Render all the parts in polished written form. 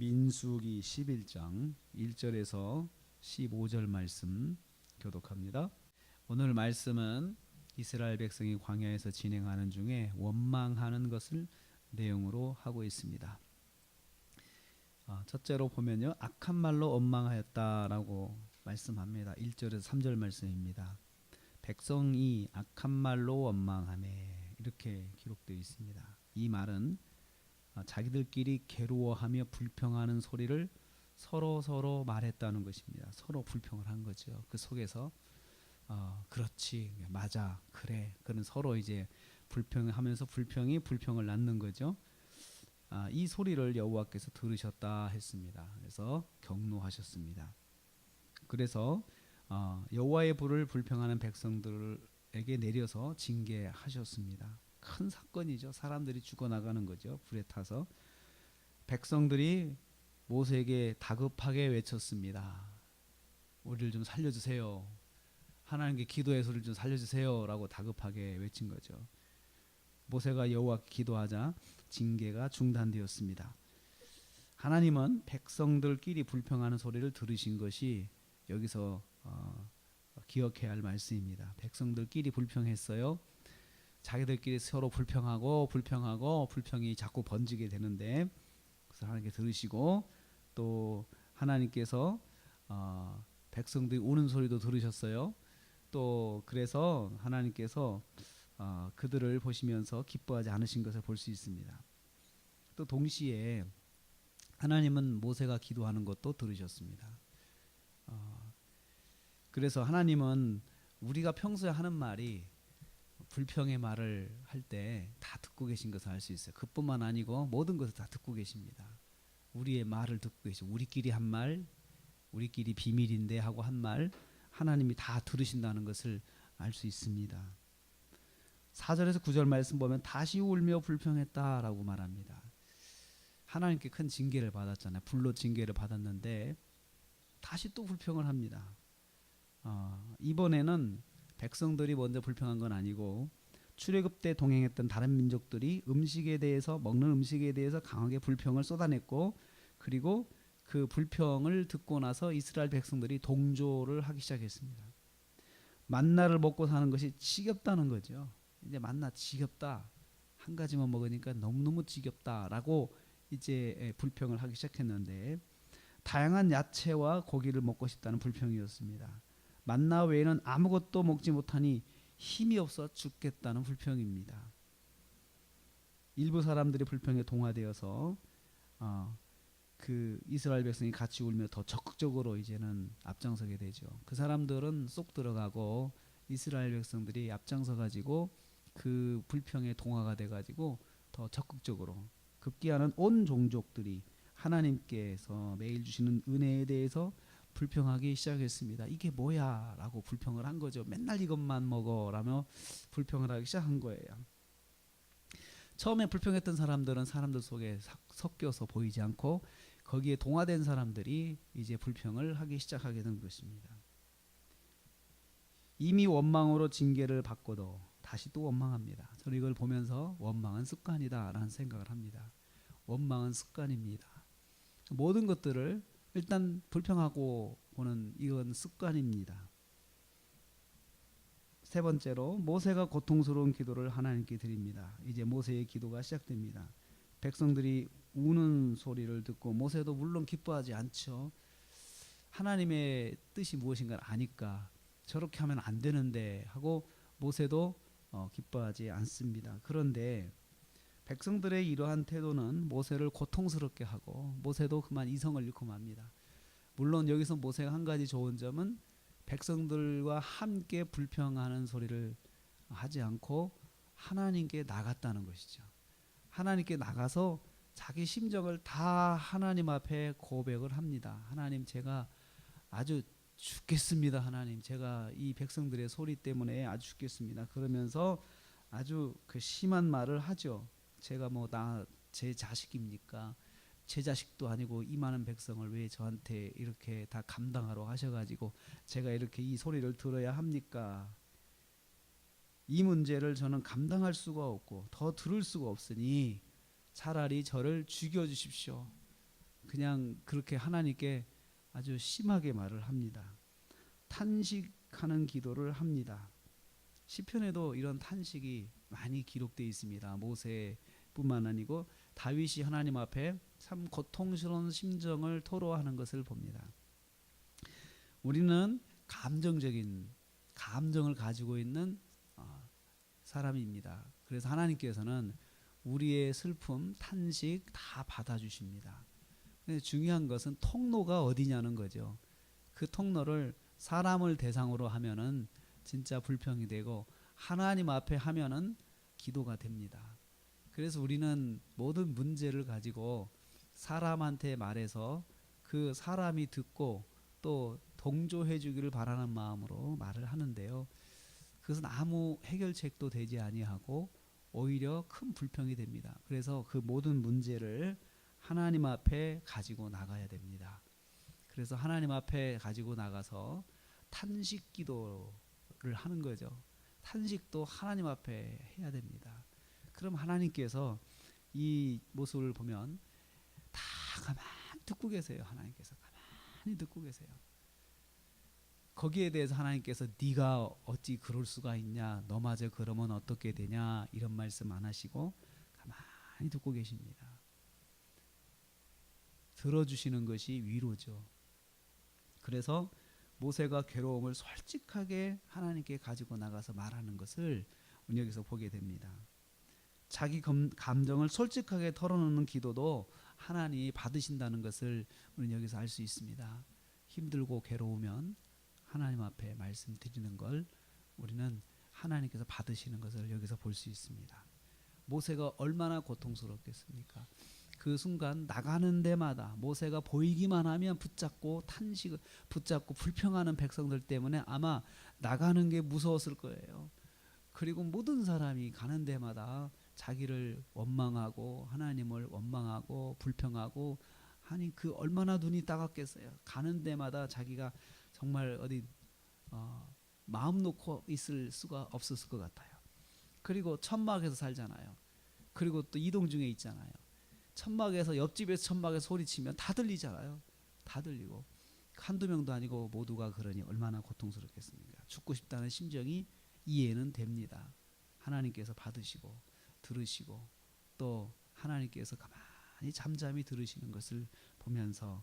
민수기 11장 1절에서 15절 말씀 교독합니다. 오늘 말씀은 이스라엘 백성이 광야에서 진행하는 중에 원망하는 것을 내용으로 하고 있습니다. 첫째로 보면요, 악한 말로 원망하였다라고 말씀합니다. 1절에서 3절 말씀입니다. 백성이 악한 말로 원망하네, 이렇게 기록되어 있습니다. 이 말은 자기들끼리 괴로워하며 불평하는 소리를 서로 말했다는 것입니다. 서로 불평을 한 거죠. 그 속에서 그렇지, 맞아, 그래, 그는 서로 이제 불평하면서 불평을 낳는 거죠. 이 소리를 여호와께서 들으셨다 했습니다. 그래서 경노하셨습니다. 그래서 여호와의 불을 불평하는 백성들에게 내려서 징계하셨습니다. 큰 사건이죠. 사람들이 죽어나가는 거죠. 불에 타서. 백성들이 모세에게 다급하게 외쳤습니다. 우리를 좀 살려주세요. 하나님께 기도해서 우리를 좀 살려주세요 라고 다급하게 외친 거죠. 모세가 여호와께 기도하자 징계가 중단되었습니다. 하나님은 백성들끼리 불평하는 소리를 들으신 것이 여기서 기억해야 할 말씀입니다. 백성들끼리 불평했어요. 자기들끼리 서로 불평이 자꾸 번지게 되는데, 그래서 하나님께 들으시고, 또 하나님께서 백성들이 우는 소리도 들으셨어요. 또 그래서 하나님께서 그들을 보시면서 기뻐하지 않으신 것을 볼 수 있습니다. 또 동시에 하나님은 모세가 기도하는 것도 들으셨습니다. 그래서 하나님은 우리가 평소에 하는 말이 불평의 말을 할 때 다 듣고 계신 것을 알 수 있어요. 그뿐만 아니고 모든 것을 다 듣고 계십니다. 우리의 말을 듣고 계시고, 우리끼리 한 말, 우리끼리 비밀인데 하고 한 말, 하나님이 다 들으신다는 것을 알 수 있습니다. 4절에서 9절 말씀 보면 다시 울며 불평했다라고 말합니다. 하나님께 큰 징계를 받았잖아요. 불로 징계를 받았는데 다시 또 불평을 합니다. 이번에는 백성들이 먼저 불평한 건 아니고 출애굽 때 동행했던 다른 민족들이 먹는 음식에 대해서 강하게 불평을 쏟아냈고, 그리고 그 불평을 듣고 나서 이스라엘 백성들이 동조를 하기 시작했습니다. 만나를 먹고 사는 것이 지겹다는 거죠. 이제 만나 지겹다, 한 가지만 먹으니까 너무너무 지겹다라고 이제 불평을 하기 시작했는데, 다양한 야채와 고기를 먹고 싶다는 불평이었습니다. 만나 외에는 아무것도 먹지 못하니 힘이 없어 죽겠다는 불평입니다. 일부 사람들이 불평에 동화되어서 그 이스라엘 백성이 같이 울며 더 적극적으로 이제는 앞장서게 되죠. 그 사람들은 쏙 들어가고 이스라엘 백성들이 앞장서 가지고 그 불평에 동화가 돼 가지고 더 적극적으로, 급기야는 온 종족들이 하나님께서 매일 주시는 은혜에 대해서 불평하기 시작했습니다. 이게 뭐야? 라고 불평을 한 거죠. 맨날 이것만 먹어 라며 불평을 하기 시작한 거예요. 처음에 불평했던 사람들은 사람들 속에 섞여서 보이지 않고 거기에 동화된 사람들이 이제 불평을 하기 시작하게 된 것입니다. 이미 원망으로 징계를 받고도 다시 또 원망합니다. 저는 이걸 보면서 원망은 습관이다 라는 생각을 합니다. 원망은 습관입니다. 모든 것들을 일단 불평하고 보는, 이건 습관입니다. 세 번째로 모세가 고통스러운 기도를 하나님께 드립니다. 이제 모세의 기도가 시작됩니다. 백성들이 우는 소리를 듣고 모세도 물론 기뻐하지 않죠. 하나님의 뜻이 무엇인가를 아니까 저렇게 하면 안 되는데 하고 모세도 기뻐하지 않습니다. 그런데 백성들의 이러한 태도는 모세를 고통스럽게 하고 모세도 그만 이성을 잃고 맙니다. 물론 여기서 모세가 한 가지 좋은 점은 백성들과 함께 불평하는 소리를 하지 않고 하나님께 나갔다는 것이죠. 하나님께 나가서 자기 심정을 다 하나님 앞에 고백을 합니다. 하나님, 제가 아주 죽겠습니다. 하나님, 제가 이 백성들의 소리 때문에 아주 죽겠습니다. 그러면서 아주 그 심한 말을 하죠. 제가 제 자식입니까? 제 자식도 아니고 이 많은 백성을 왜 저한테 이렇게 다 감당하러 하셔가지고 제가 이렇게 이 소리를 들어야 합니까? 이 문제를 저는 감당할 수가 없고 더 들을 수가 없으니 차라리 저를 죽여주십시오. 그냥 그렇게 하나님께 아주 심하게 말을 합니다. 탄식하는 기도를 합니다. 시편에도 이런 탄식이 많이 기록되어 있습니다. 모세뿐만 아니고 다윗이 하나님 앞에 참 고통스러운 심정을 토로하는 것을 봅니다. 우리는 감정적인 감정을 가지고 있는 사람입니다. 그래서 하나님께서는 우리의 슬픔, 탄식 다 받아주십니다. 근데 중요한 것은 통로가 어디냐는 거죠. 그 통로를 사람을 대상으로 하면은 진짜 불평이 되고 하나님 앞에 하면은 기도가 됩니다. 그래서 우리는 모든 문제를 가지고 사람한테 말해서 그 사람이 듣고 또 동조해 주기를 바라는 마음으로 말을 하는데요. 그것은 아무 해결책도 되지 아니하고 오히려 큰 불평이 됩니다. 그래서 그 모든 문제를 하나님 앞에 가지고 나가야 됩니다. 그래서 하나님 앞에 가지고 나가서 탄식 기도를 하는 거죠. 탄식도 하나님 앞에 해야 됩니다. 그럼 하나님께서 이 모습을 보면 다 가만히 듣고 계세요. 하나님께서 가만히 듣고 계세요. 거기에 대해서 하나님께서 네가 어찌 그럴 수가 있냐, 너마저 그러면 어떻게 되냐, 이런 말씀 안 하시고 가만히 듣고 계십니다. 들어주시는 것이 위로죠. 그래서 모세가 괴로움을 솔직하게 하나님께 가지고 나가서 말하는 것을 우리 여기서 보게 됩니다. 자기 감정을 솔직하게 털어놓는 기도도 하나님이 받으신다는 것을 우리는 여기서 알 수 있습니다. 힘들고 괴로우면 하나님 앞에 말씀드리는 걸 우리는 하나님께서 받으시는 것을 여기서 볼 수 있습니다. 모세가 얼마나 고통스럽겠습니까? 그 순간 나가는 데마다 모세가 보이기만 하면 붙잡고 붙잡고 불평하는 백성들 때문에 아마 나가는 게 무서웠을 거예요. 그리고 모든 사람이 가는 데마다 자기를 원망하고 하나님을 원망하고 불평하고 하니 그 얼마나 눈이 따갑겠어요. 가는 데마다 자기가 정말 어디 마음 놓고 있을 수가 없었을 것 같아요. 그리고 천막에서 살잖아요. 그리고 또 이동 중에 있잖아요. 천막에서 옆집에서 천막에서 소리치면 다 들리잖아요. 다 들리고 한두 명도 아니고 모두가 그러니 얼마나 고통스럽겠습니까? 죽고 싶다는 심정이 이해는 됩니다. 하나님께서 받으시고 들으시고 또 하나님께서 가만히 잠잠히 들으시는 것을 보면서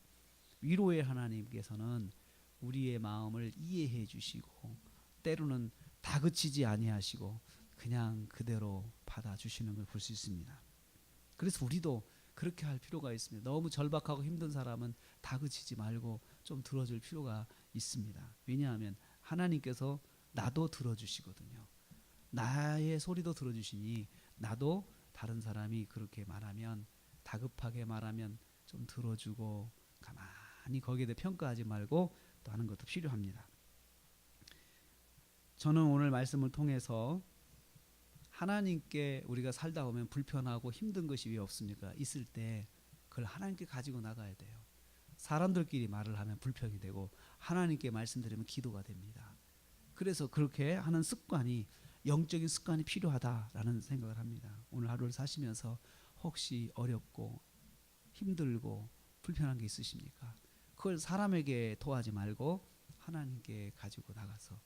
위로의 하나님께서는 우리의 마음을 이해해 주시고 때로는 다그치지 아니하시고 그냥 그대로 받아주시는 걸 볼 수 있습니다. 그래서 우리도 그렇게 할 필요가 있습니다. 너무 절박하고 힘든 사람은 다그치지 말고 좀 들어줄 필요가 있습니다. 왜냐하면 하나님께서 나도 들어주시거든요. 나의 소리도 들어주시니 나도 다른 사람이 그렇게 말하면 다급하게 말하면 좀 들어주고 가만히 거기에 대해 평가하지 말고 또 하는 것도 필요합니다. 저는 오늘 말씀을 통해서 하나님께 우리가 살다 보면 불편하고 힘든 것이 왜 없습니까? 있을 때 그걸 하나님께 가지고 나가야 돼요. 사람들끼리 말을 하면 불평이 되고 하나님께 말씀드리면 기도가 됩니다. 그래서 그렇게 하는 습관이 영적인 습관이 필요하다라는 생각을 합니다. 오늘 하루를 사시면서 혹시 어렵고 힘들고 불편한 게 있으십니까? 그걸 사람에게 토하지 말고 하나님께 가지고 나가서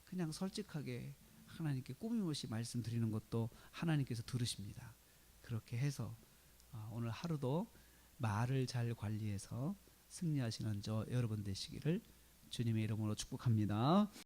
그냥 솔직하게 하나님께 꾸밈없이 말씀드리는 것도 하나님께서 들으십니다. 그렇게 해서 오늘 하루도 말을 잘 관리해서 승리하시는 저 여러분 되시기를 주님의 이름으로 축복합니다.